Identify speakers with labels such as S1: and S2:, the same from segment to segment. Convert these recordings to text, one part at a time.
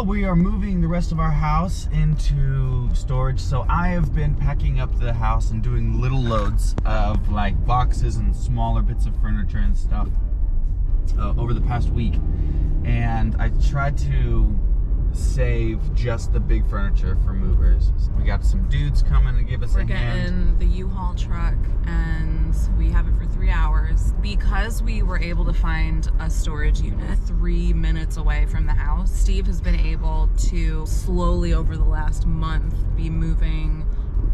S1: Well, we are moving the rest of our house into storage, so I have been packing up the house and doing little loads of like boxes and smaller bits of furniture and stuff over the past week, and I tried to save just the big furniture for movers. We got some dudes coming to give us a hand.
S2: We're getting the U-Haul truck, and we have it for 3 hours. Because we were able to find a storage unit 3 minutes away from the house, Steve has been able to slowly over the last month be moving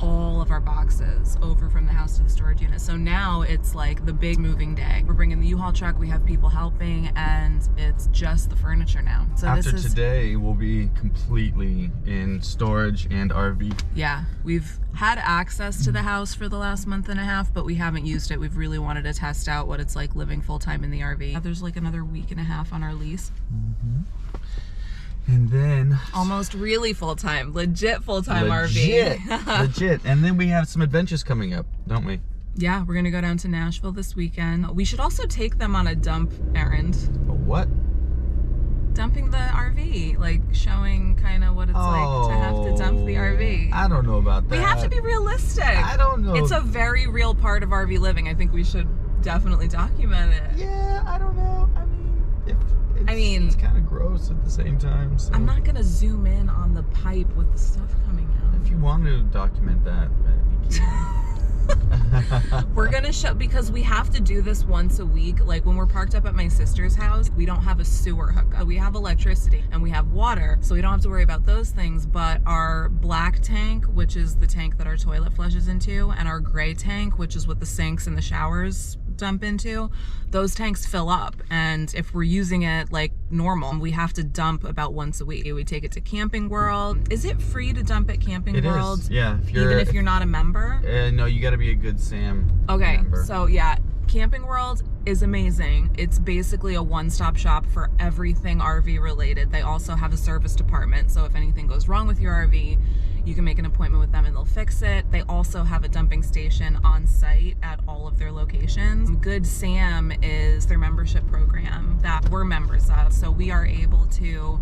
S2: all of our boxes over from the house to the storage unit. So now it's like the big moving day. We're bringing the U-Haul truck, we have people helping, and it's just the furniture now. So
S1: after today, we'll be completely in storage and RV.
S2: Yeah, we've had access to the house for the last month and a half, but we haven't used it. We've really wanted to test out what it's like living full-time in the RV. There's like another week and a half on our lease.
S1: Mm-hmm. And then
S2: almost really full-time, legit full-time RV.
S1: Legit. And then we have some adventures coming up, don't we?
S2: Yeah, we're gonna go down to Nashville this weekend. We should also take them on a dump errand.
S1: A what?
S2: Dumping the RV, like showing kind of what it's like to have to dump the RV.
S1: I don't know about that.
S2: We have to be realistic.
S1: I don't know.
S2: It's a very real part of RV living. I think we should definitely document it.
S1: Yeah, I don't know. I mean, it's kind of gross at the same time. So.
S2: I'm not gonna zoom in on the pipe with the stuff coming out.
S1: If you want to document that, you can.
S2: We're gonna show, because we have to do this once a week. Like when we're parked up at my sister's house, we don't have a sewer hookup. We have electricity and we have water, so we don't have to worry about those things. But our black tank, which is the tank that our toilet flushes into, and our gray tank, which is what the sinks and the showers dump into, those tanks fill up, and if we're using it like normal, we have to dump about once a week. We take it to Camping World. Is it free to dump at Camping World?
S1: It is, yeah.
S2: Even if you're not a member?
S1: No, you gotta be a Good Sam member.
S2: So yeah, Camping World is amazing. It's basically a one-stop shop for everything RV related. They also have a service department, so if anything goes wrong with your RV, you can make an appointment with them and they'll fix it. They also have a dumping station on site at all of their locations. Good Sam is their membership program that we're members of, so we are able to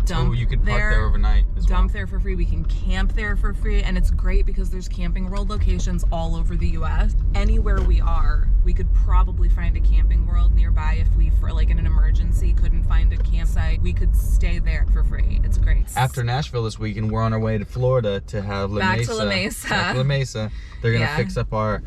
S2: dump
S1: you could park there overnight as well.
S2: Dump there for free. We can camp there for free, and it's great because there's Camping World locations all over the US. Anywhere we are, we could probably find a Camping World nearby. If we, for like in an emergency, couldn't find a campsite, we could stay there for free. It's great.
S1: After Nashville this weekend, we're on our way to Florida to have
S2: Back to La Mesa.
S1: They're gonna fix up our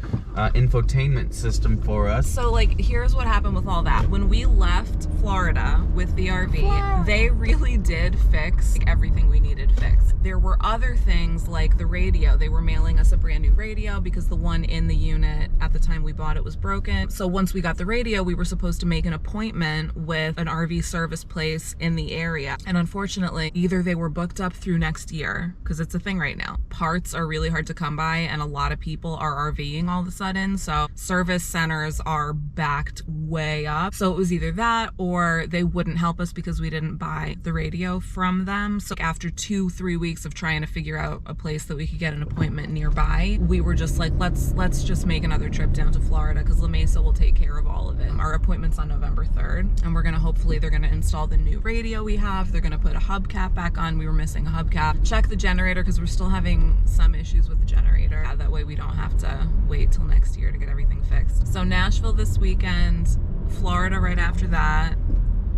S1: infotainment system for us.
S2: So like, here's what happened with all that. When we left Florida with the RV, they really did fix everything we needed fixed. There were other things like the radio. They were mailing us a brand new radio because the one in the unit at the time we bought it was broken. So once we got the radio, we were supposed to make an appointment with an RV service place in the area. And unfortunately, either they were booked up through next year, because it's a thing right now. Parts are really hard to come by, and a lot of people are RVing all of a sudden. So service centers are backed way up. So it was either that or they wouldn't help us because we didn't buy the radio from them. So after 2-3 weeks of trying to figure out a place that we could get an appointment nearby, we were just like, let's just make another trip down to Florida because La Mesa will take care of all of it. Our appointment's on November 3rd, and we're gonna hopefully they're gonna install the new radio we have. They're gonna put a hubcap back on. We were missing a hubcap. Check the generator because we're still having some issues with the generator. That way we don't have to wait till next year to get everything fixed. So Nashville this weekend, Florida right after that,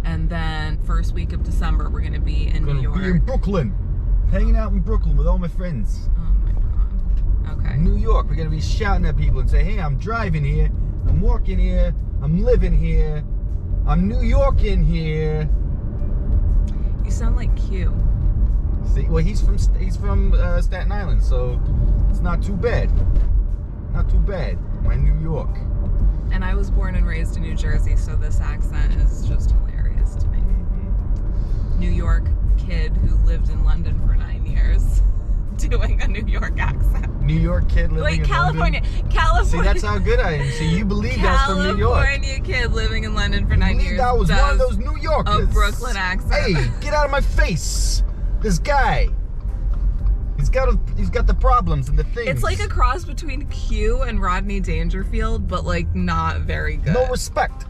S2: and then first week of December we're gonna be in New York.
S1: Be in Brooklyn, hanging out in Brooklyn with all my friends.
S2: Oh my god. Okay.
S1: New York, we're gonna be shouting at people and say, hey, I'm driving here, I'm working here, I'm living here, I'm New Yorking here.
S2: You sound like Q.
S1: See, well, he's from Staten Island, so it's not too bad. Not too bad. My New York.
S2: And I was born and raised in New Jersey, so this accent is just hilarious to me.
S1: Mm-hmm.
S2: New York kid who lived in London for 9 years doing a New York accent.
S1: New York kid living in
S2: California.
S1: London.
S2: California.
S1: See, that's how good I am. See, you believe that's from New York.
S2: California kid living in London for 9 years.
S1: That was one of those New Yorkers.
S2: A Brooklyn accent.
S1: Hey, get out of my face. This guy. He's got the problems and the things.
S2: It's like a cross between Q and Rodney Dangerfield, but like not very good.
S1: No respect.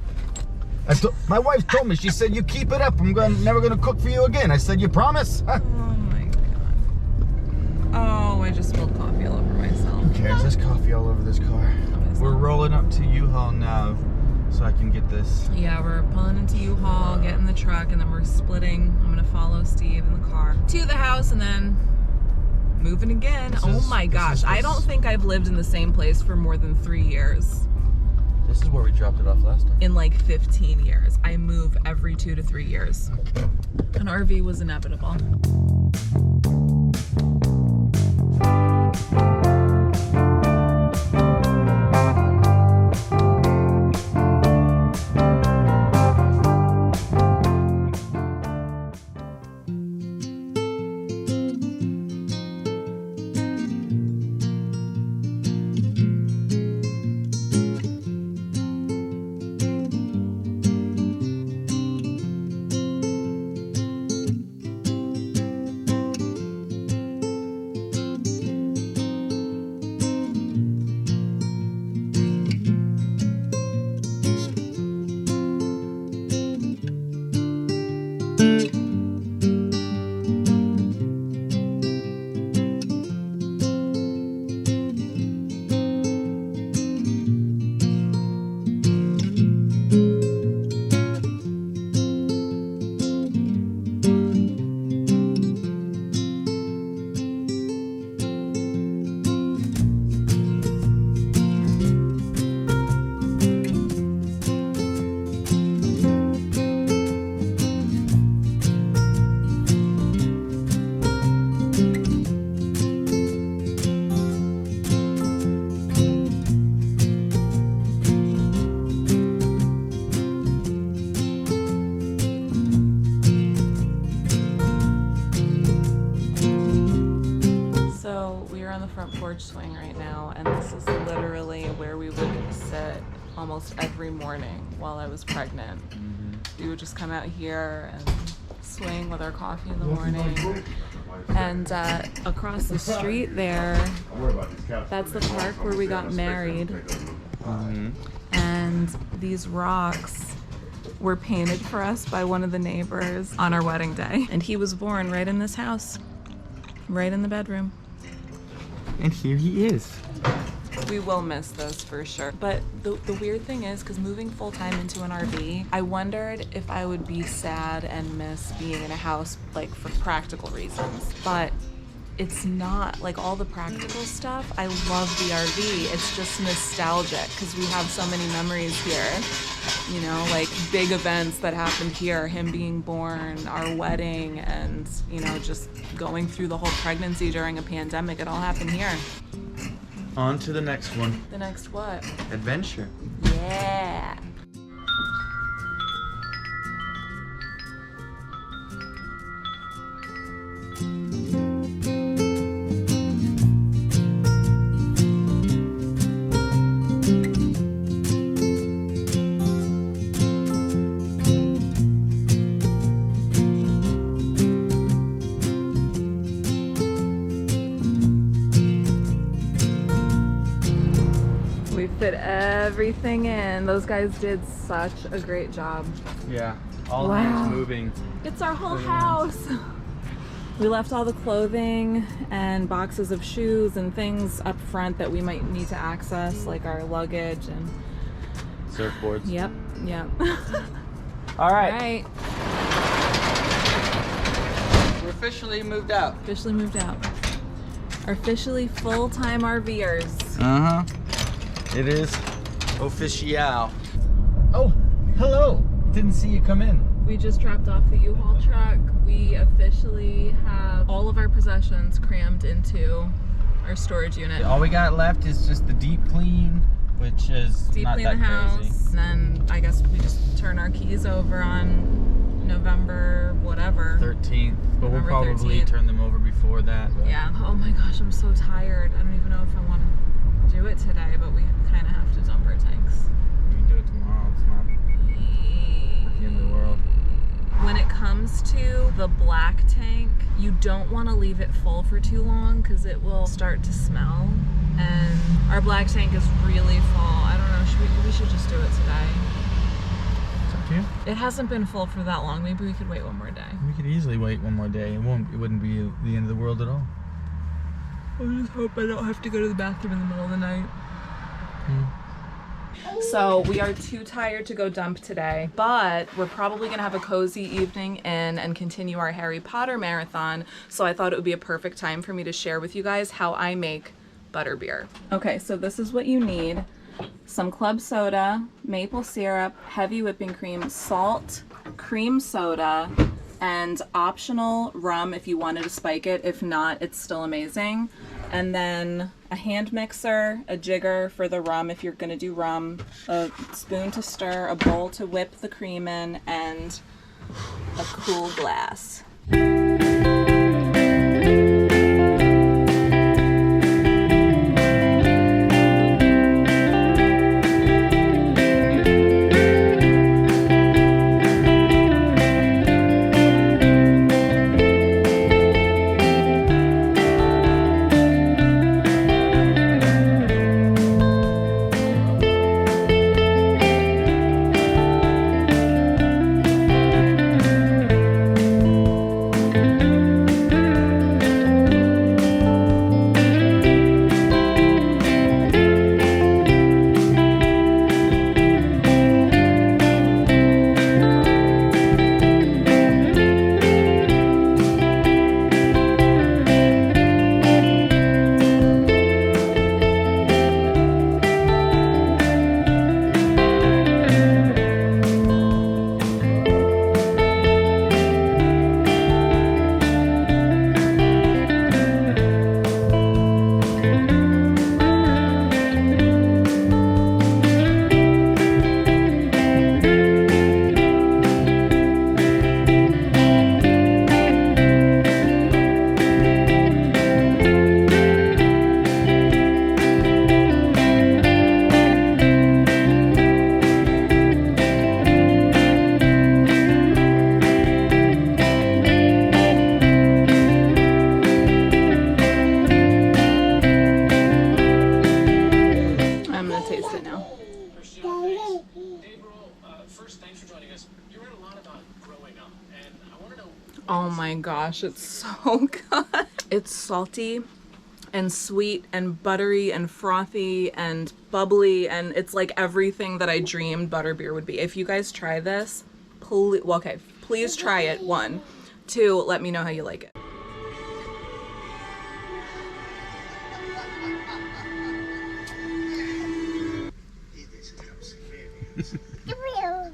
S1: My wife told me, she said, you keep it up. I'm never gonna cook for you again. I said, you promise?
S2: Oh my God. Oh, I just spilled coffee all over myself.
S1: Who cares? There's coffee all over this car. We're rolling up to U-Haul now so I can get this.
S2: Yeah, we're pulling into U-Haul, getting the truck, and then we're splitting. I'm gonna follow Steve in the car to the house and then moving again. Oh my gosh. I don't think I've lived in the same place for more than 3 years.
S1: This is where we dropped it off last time.
S2: In like 15 years. I move every 2 to 3 years. An RV was inevitable. Swing right now, and this is literally where we would sit almost every morning while I was pregnant. We would just come out here and swing with our coffee in the morning. And across the street there, that's the park where we got married. And these rocks were painted for us by one of the neighbors on our wedding day. And he was born right in this house, right in the bedroom.
S1: And here he is.
S2: We will miss this for sure. But the weird thing is, because moving full-time into an RV, I wondered if I would be sad and miss being in a house, like, for practical reasons. But it's not, like, all the practical stuff. I love the RV. It's just nostalgic because we have so many memories here. You know, like big events that happened here, him being born, our wedding, and, you know, just going through the whole pregnancy during a pandemic. It all happened here.
S1: On to the next one.
S2: The next what?
S1: Adventure.
S2: Yeah. Fit everything in. Those guys did such a great job.
S1: Yeah, all things moving.
S2: It's our whole house. We left all the clothing and boxes of shoes and things up front that we might need to access, like our luggage and
S1: surfboards.
S2: Yep.
S1: All right.
S2: All right.
S1: We're officially moved out.
S2: Officially moved out. Are officially full-time RVers.
S1: Uh-huh. It is official. Oh, hello. Didn't see you come in.
S2: We just dropped off the U-Haul truck. We officially have all of our possessions crammed into our storage unit.
S1: All we got left is just the deep clean, which is
S2: deep
S1: not
S2: clean
S1: that
S2: the house.
S1: crazy.
S2: And then I guess we just turn our keys over on November whatever.
S1: 13th. But we'll
S2: November
S1: probably
S2: 13th.
S1: turn them over before that. But.
S2: Yeah. Oh my gosh, I'm so tired. I don't even know if I want to do it today, but we kind of have to dump our tanks.
S1: We can do it tomorrow. It's not the end of the world.
S2: When it comes to the black tank, you don't want to leave it full for too long because it will start to smell. And our black tank is really full. I don't know, we should just do it today.
S1: to?
S2: It hasn't been full for that long. Maybe we could wait one more day.
S1: We could easily wait one more day. It wouldn't be the end of the world at all.
S2: I just hope I don't have to go to the bathroom in the middle of the night. So we are too tired to go dump today, but we're probably gonna have a cozy evening in and continue our Harry Potter marathon. So I thought it would be a perfect time for me to share with you guys how I make butterbeer. Okay, so this is what you need. Some club soda, maple syrup, heavy whipping cream, salt, cream soda, and optional rum if you wanted to spike it. If not, it's still amazing. And then a hand mixer, a jigger for the rum if you're gonna do rum, a spoon to stir, a bowl to whip the cream in, and a cool glass. Oh my gosh, it's so good. It's salty and sweet and buttery and frothy and bubbly, and it's like everything that I dreamed butterbeer would be. If you guys try this, please, well, okay, please try it. 1, 2, let me know how you like it.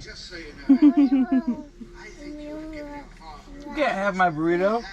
S3: Just so you know, I think you would give me a call.
S1: You can't have my burrito.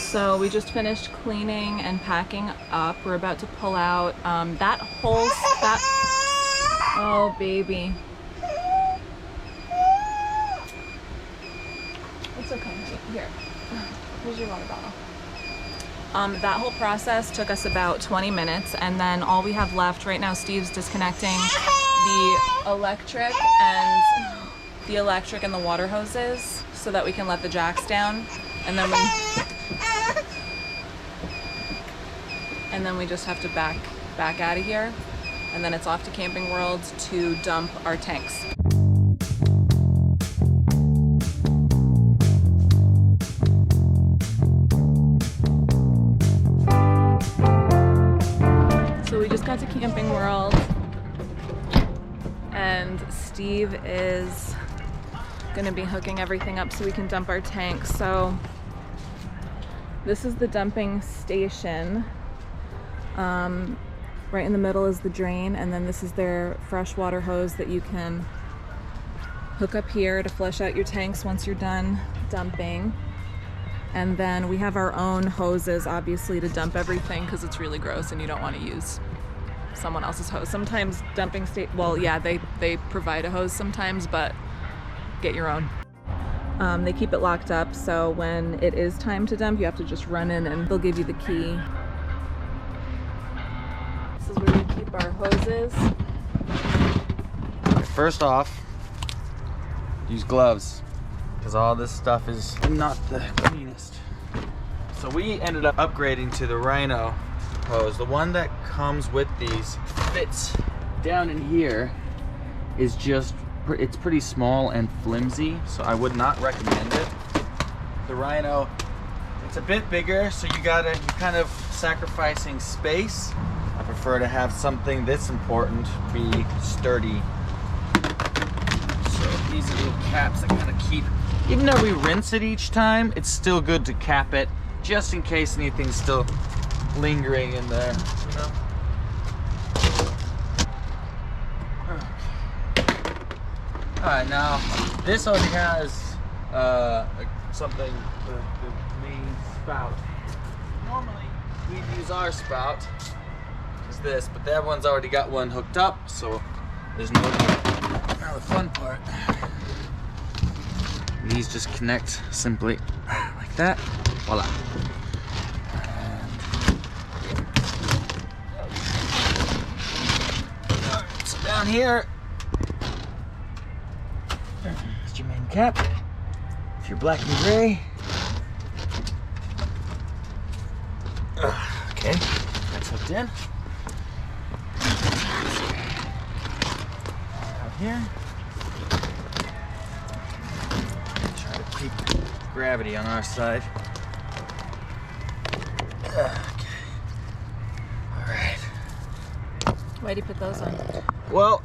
S2: So we just finished cleaning and packing up. We're about to pull out that whole oh baby. It's okay. Here. Here's your water bottle. That whole process took us about 20 minutes, and then all we have left right now, Steve's disconnecting the electric and the water hoses so that we can let the jacks down, and then we just have to back out of here, and then it's off to Camping World to dump our tanks. So we just got to Camping World, and Steve is gonna be hooking everything up so we can dump our tanks. So this is the dumping station. Right in the middle is the drain, and then this is their freshwater hose that you can hook up here to flush out your tanks once you're done dumping. And then we have our own hoses, obviously, to dump everything because it's really gross and you don't want to use someone else's hose. Sometimes dumping well, yeah, they provide a hose sometimes, but get your own. They keep it locked up, so when it is time to dump, you have to just run in and they'll give you the key. This is where we keep our hoses.
S1: First off, use gloves, because all this stuff is not the cleanest. So we ended up upgrading to the Rhino hose. The one that comes with these fits down in here is just, it's pretty small and flimsy, so I would not recommend it. The Rhino, it's a bit bigger, so you're kind of sacrificing space. I prefer to have something this important be sturdy. So these are little caps that kind of keep, even though we rinse it each time, it's still good to cap it just in case anything's still lingering in there, you know? Alright, now this already has something, the main spout. Normally we'd use our spout, is this, but that one's already got one hooked up, so there's no need. Now the fun part, these just connect simply like that, voila. And so down here, that's your main cap. If you're black and gray, okay, that's hooked in. Out here, try to keep gravity on our side. Okay, all right.
S2: Why do you put those on?
S1: Well,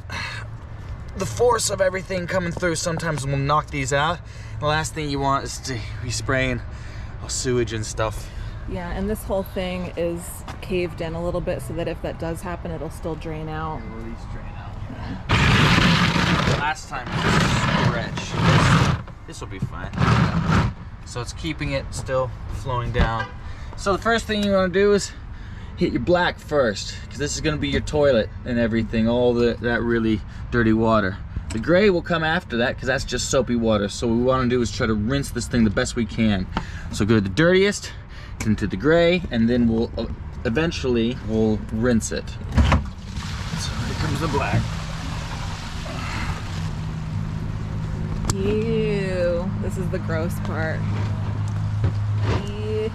S1: the force of everything coming through sometimes will knock these out. The last thing you want is to be spraying sewage and stuff.
S2: Yeah, and this whole thing is caved in a little bit so that if that does happen, it'll still drain out.
S1: It'll at least drain out. Yeah. Last time it was stretch. This will be fine. So it's keeping it still flowing down. So the first thing you want to do is hit your black first, because this is going to be your toilet and everything, all that really dirty water. The gray will come after that, because that's just soapy water. So what we want to do is try to rinse this thing the best we can. So go to the dirtiest, into the gray, and then we'll eventually rinse it. So here comes the black.
S2: Ew, this is the gross part. Ew.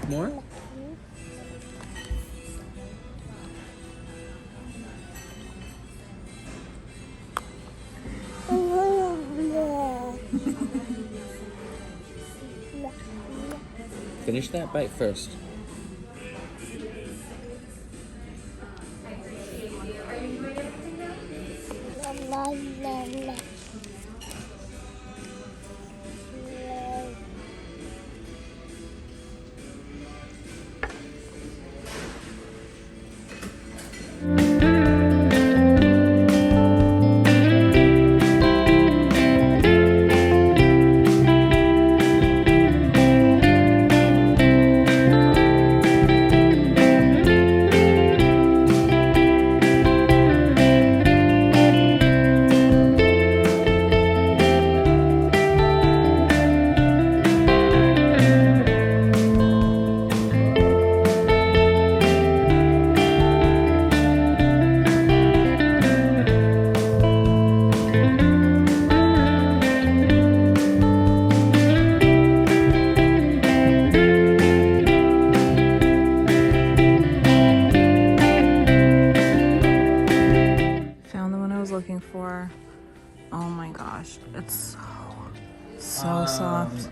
S1: More? Finish that bite first.
S3: La, la, la.
S2: Found the one I was looking for. Oh my gosh, it's so soft.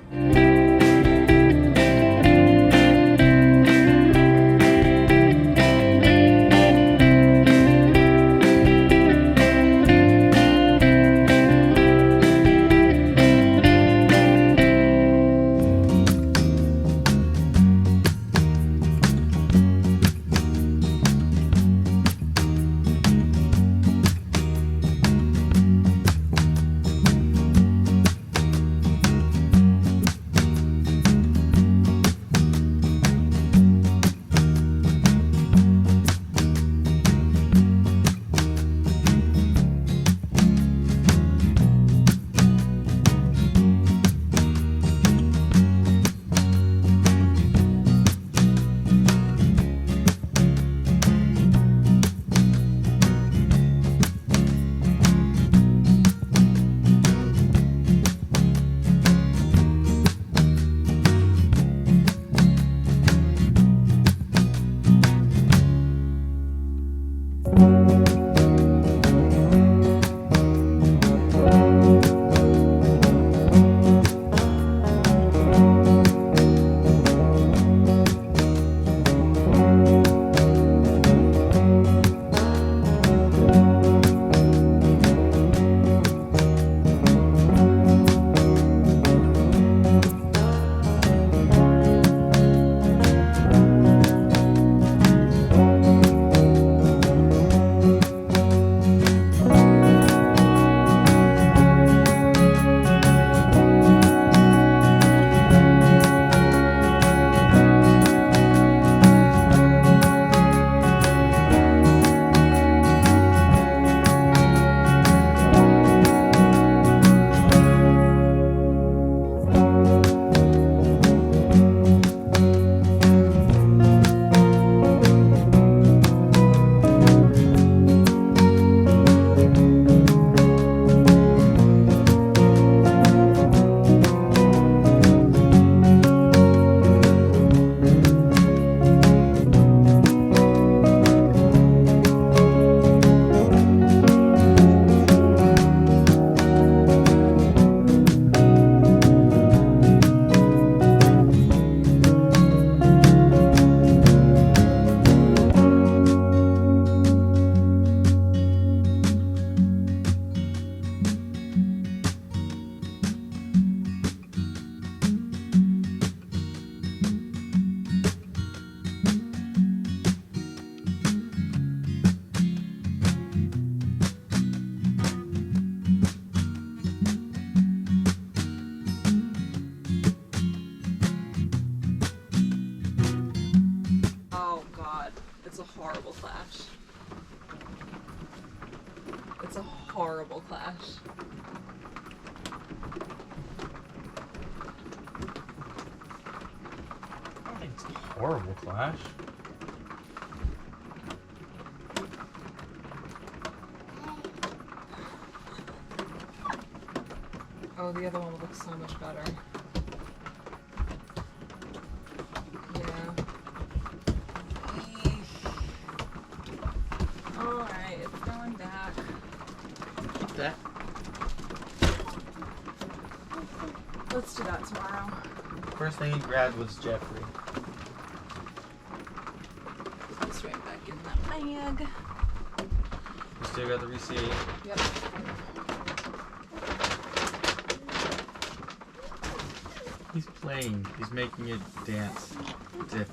S2: horrible clash. It's a horrible clash.
S1: I don't think it's a horrible clash.
S2: Oh, the other one would look so much better. Yeah. Alright, it's going back.
S1: Keep that.
S2: Let's do that tomorrow.
S1: First thing he grabbed was Jeffrey.
S2: It's right back in that bag.
S1: You still got the receipt?
S2: Yep.
S1: He's playing. He's making it dance. Dip.